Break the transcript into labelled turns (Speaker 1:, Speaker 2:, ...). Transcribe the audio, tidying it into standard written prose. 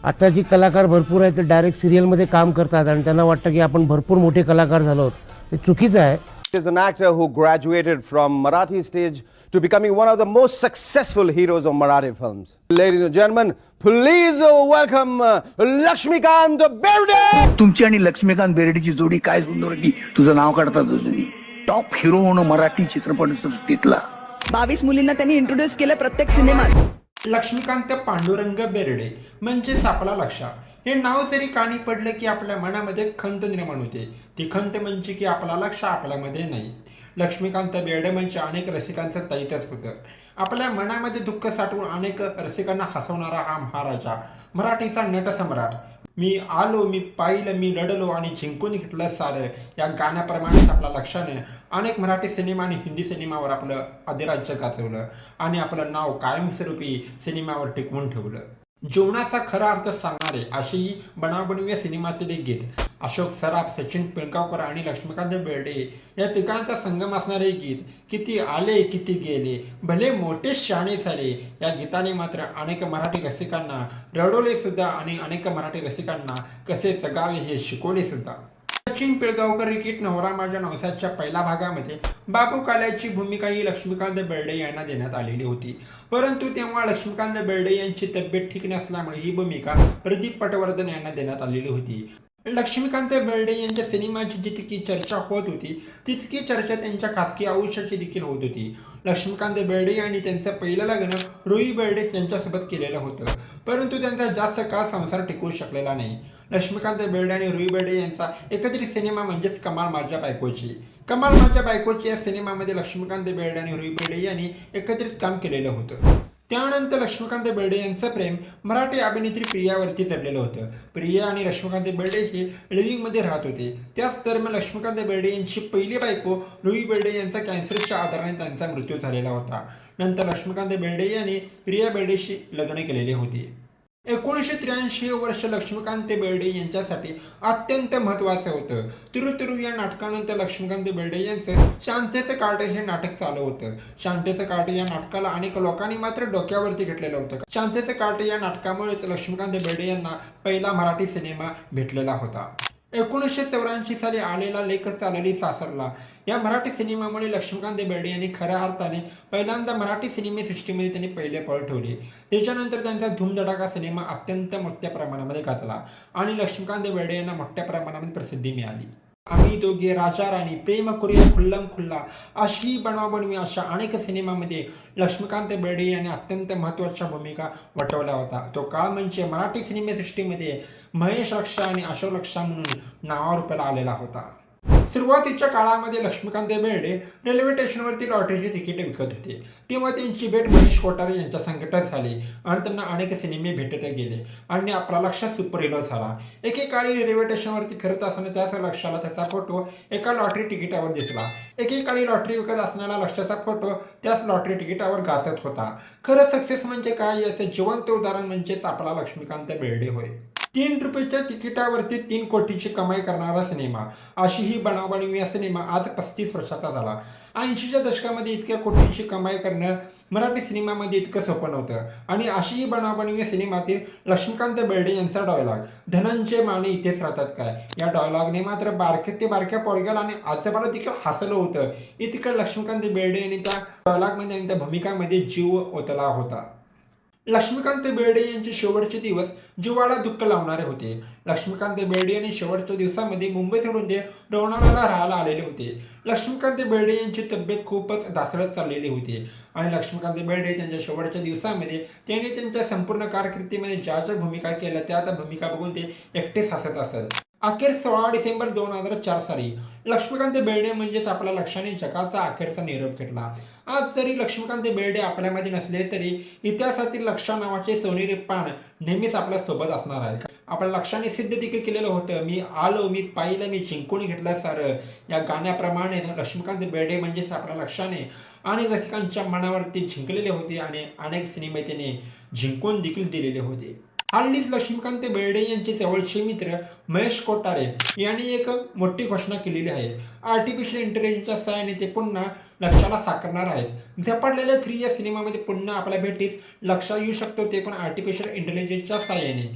Speaker 1: आता जी कलाकार भरपूर आहेत ते डायरेक्ट सिरियलमध्ये काम करतात आणि त्यांना वाटतं की आपण भरपूर मोठे कलाकार झालो आहोत. हे चुकीचं आहे.
Speaker 2: Is an actor who graduated from Marathi stage to becoming one of the most successful heroes of Marathi films. Ladies and gentlemen, please welcome Lakshmikant Berde.
Speaker 3: तुमची आणि लक्ष्मीकांत बेर्डेची जोडी काय सुंदर होती. तुझं नाव काढतात अजूनही. टॉप हिरो होणं मराठी चित्रपट सृष्टीतला.
Speaker 4: 22 मुलींना त्यांनी इंट्रोड्यूस केलं प्रत्येक सिनेमात.
Speaker 5: लक्ष्मीकांत पांडुरंग बेर्डे म्हणजेच आपला लक्ष हे नाव जरी कानी पडलं की आपल्या मनामध्ये खंत निर्माण होते. ती खंत म्हणजे की आपला लक्ष आपल्यामध्ये नाही. लक्ष्मीकांत बेर्डे म्हणजे अनेक रसिकांचं तैतच होतं. आपल्या मनामध्ये दुःख साठवून अनेक रसिकांना हसवणारा हा महाराजा, मराठीचा नटसम्राट. मी आलो, मी पाहिलं, मी लढलो आणि जिंकून घेतलं सारं या गाण्याप्रमाणेच आपल्या लक्षाने अनेक मराठी सिनेमा आणि हिंदी सिनेमावर आपलं अधिराज्य गाजवलं आणि आपलं नाव कायमस्वरूपी सिनेमावर टिकवून ठेवलं. जीवनाचा खरा अर्थ सांगणारे असेही बनावबनव्या सिनेमातील एक गीत अशोक सराफ, सचिन पिळगावकर आणि लक्ष्मीकांत बेर्डे या तिघांचा संगम असणारे गीत किती आले किती गेले भले मोठे शाणे झाले या गीताने मात्र अनेक मराठी रसिकांना रडवले सुद्धा आणि अनेक मराठी रसिकांना कसे जगावे हे शिकवले सुद्धा. सचिन पिळगावकर रिकीट नवरा माझ्या नवसाच्या पहिल्या भागामध्ये बाबू काल्याची भूमिका ही लक्ष्मीकांत बेर्डे यांना देण्यात आलेली होती. परंतु तेव्हा लक्ष्मीकांत बेर्डे यांची तब्येत ठीक नसल्यामुळे ही भूमिका प्रदीप पटवर्धन यांना देण्यात आलेली होती. लक्ष्मीकांत बेर्डे यांच्या सिनेमाची जितकी चर्चा होत होती तितकी चर्चा त्यांच्या खासगी आयुष्याची देखील होत होती. लक्ष्मीकांत बेर्डे यांनी त्यांचं पहिलं लग्न रुई बेर्डे यांच्यासोबत केलेलं होतं, परंतु त्यांचा जास्त काळ संसार टिकवू शकलेला नाही. लक्ष्मीकांत बेर्डे आणि रुई बेर्डे यांचा एकत्रित सिनेमा म्हणजेच कमाल माझ्या बायकोची. कमाल माझ्या बायकोची या सिनेमामध्ये लक्ष्मीकांत बेर्डे आणि रुई बेर्डे यांनी एकत्रित काम केलेलं होतं. त्यानंतर लक्ष्मीकांत बेर्डे यांचं प्रेम मराठी अभिनेत्री प्रियावरती चढलेलं होतं. प्रिया आणि लक्ष्मीकांत बेर्डे हे लिव्हिंगमध्ये राहत होते. त्याच दरम्यान लक्ष्मीकांत बेर्डे यांची पहिली बायको रुई बेर्डे यांचा कॅन्सरच्या आजाराने त्यांचा मृत्यू झालेला होता. नंतर लक्ष्मीकांत बेर्डे यांनी प्रिया बेर्डेशी लग्न केलेले होते. 1983 वर्ष लक्ष्मीकांत बेर्डे यांच्यासाठी अत्यंत महत्त्वाचं होतं. तिरुतिरू या नाटकानंतर लक्ष्मीकांत बेर्डे यांचं शांतेचं काटे हे नाटक चालू होतं. शांतेचं काटे या नाटकाला अनेक लोकांनी मात्र डोक्यावरती घेतलेलं होतं. शांतेचं काटे या नाटकामुळेच लक्ष्मीकांत बेर्डे यांना पहिला मराठी सिनेमा भेटलेला होता. 1984 साली आलेला लेख चालली सासरला या मराठी सिनेमामुळे लक्ष्मीकांत बेर्डे यांनी खऱ्या अर्थाने पहिल्यांदा मराठी सिनेमेसृष्टीमध्ये त्यांनी पहिले पाऊल ठेवले. त्याच्यानंतर त्यांचा धूमधडाका सिनेमा अत्यंत मोठ्या प्रमाणामध्ये गाजला आणि लक्ष्मीकांत बेर्डे यांना मोठ्या प्रमाणामध्ये प्रसिद्धी मिळाली. आम्ही दोघे, राजा राणी, प्रेम करूया खुल्लम खुल्ला अशी बनवाबनवी अशा अनेक सिनेमामध्ये लक्ष्मीकांत बेर्डे यांनी अत्यंत महत्त्वाच्या भूमिका वठवल्या होता. तो काळ म्हणजे मराठी सिनेमेसृष्टीमध्ये महेश लक्षा आणि अशोक लक्षा म्हणून नावारूपाला आलेला होता. सुरुवातीच्या काळामध्ये लक्ष्मीकांत बेर्डे रेल्वे स्टेशनवरती लॉटरीची तिकीटे विकत होते. तेव्हा त्यांची भेट मनीष कोठारे यांच्या संकटात झाली आणि त्यांना अनेक सिनेमे भेटत गेले आणि आपला लक्ष सुपर हिरो झाला. एकेकाळी रेल्वे स्टेशनवरती फिरत असताना त्याच लक्षाला त्याचा फोटो एका लॉटरी तिकिटावर दिसला. एकेकाळी लॉटरी विकत असणारा लक्षाचा फोटो त्याच लॉटरी तिकिटावर गाजत होता. खरं सक्सेस म्हणजे काय याचं जिवंत उदाहरण म्हणजेच आपला लक्ष्मीकांत बेर्डे होय. 3 रुपयाच्या तिकिटावरती 3 कोटीची कमाई करणारा सिनेमा अशी ही बनावबनवी सिनेमा आज 35 वर्षाचा झाला. 80च्या दशकामध्ये इतक्या कोटीची कमाई करणं मराठी सिनेमामध्ये इतकं सोपं नव्हतं आणि अशी ही बनावबनवी सिनेमातील लक्ष्मीकांत बेर्डे यांचा डायलॉग धनंजय माने इथेच राहतात काय या डायलॉगने मात्र बारक्या ते बारक्या पोरग्याला आणि आजोबाला देखील हसलं होतं. इतकं लक्ष्मीकांत बेर्डे यांनी त्या डायलॉगमध्ये आणि त्या भूमिकामध्ये जीव ओतला होता. लक्ष्मीकांत बेर्डे यांचे शेवटचे दिवस जीवाला दुःख लावणारे होते. लक्ष्मीकांत बेर्डे यांनी शेवटच्या दिवसामध्ये मुंबई सोडून ते लोणावळ्याला राहायला आलेले होते. लक्ष्मीकांत बेर्डे यांची तब्येत खूपच ढासळत चाललेली होती आणि लक्ष्मीकांत बेर्डे त्यांच्या शेवटच्या दिवसामध्ये त्यांनी त्यांच्या संपूर्ण कारकिर्दीमध्ये ज्या ज्या भूमिका केल्या त्या भूमिका बघून ते एकटेच हसत असत. अखेर 16 डिसेंबर 2004 साली लक्ष्मीकांत बेर्डे म्हणजेच आपल्या लक्षाने जगाचा अखेरचा निरोप घेतला. आज जरी लक्ष्मीकांत बेर्डे आपल्यामध्ये नसले तरी इतिहासातील लक्षा नावाचे सोनेरी पान नेहमीच आपल्या सोबत असणार आहे. आपल्या लक्षाने सिद्ध देखील केलेलं होतं. मी आलो, मी पाहिलं, मी जिंकून घेतलं सारं या गाण्याप्रमाणे लक्ष्मीकांत बेर्डे म्हणजेच आपल्या लक्षाने आणि रसिकांच्या मनावरती जिंकलेले होते आणि अनेक सिनेमे त्याने जिंकून देखील दिलेले होते. हल्लीच लक्ष्मीकांत बेर्डे यांचे जवळचे मित्र महेश कोठारे यांनी एक मोठी घोषणा केलेली आहे. आर्टिफिशियल इंटेलिजन्सच्या सहाय्याने ते पुन्हा लक्षाला साकारणार आहेत. झपाटलेल्या 3 या सिनेमामध्ये पुन्हा आपल्या भेटीस लक्ष येऊ शकतो, ते पण आर्टिफिशियल इंटेलिजन्सच्या सहाय्याने.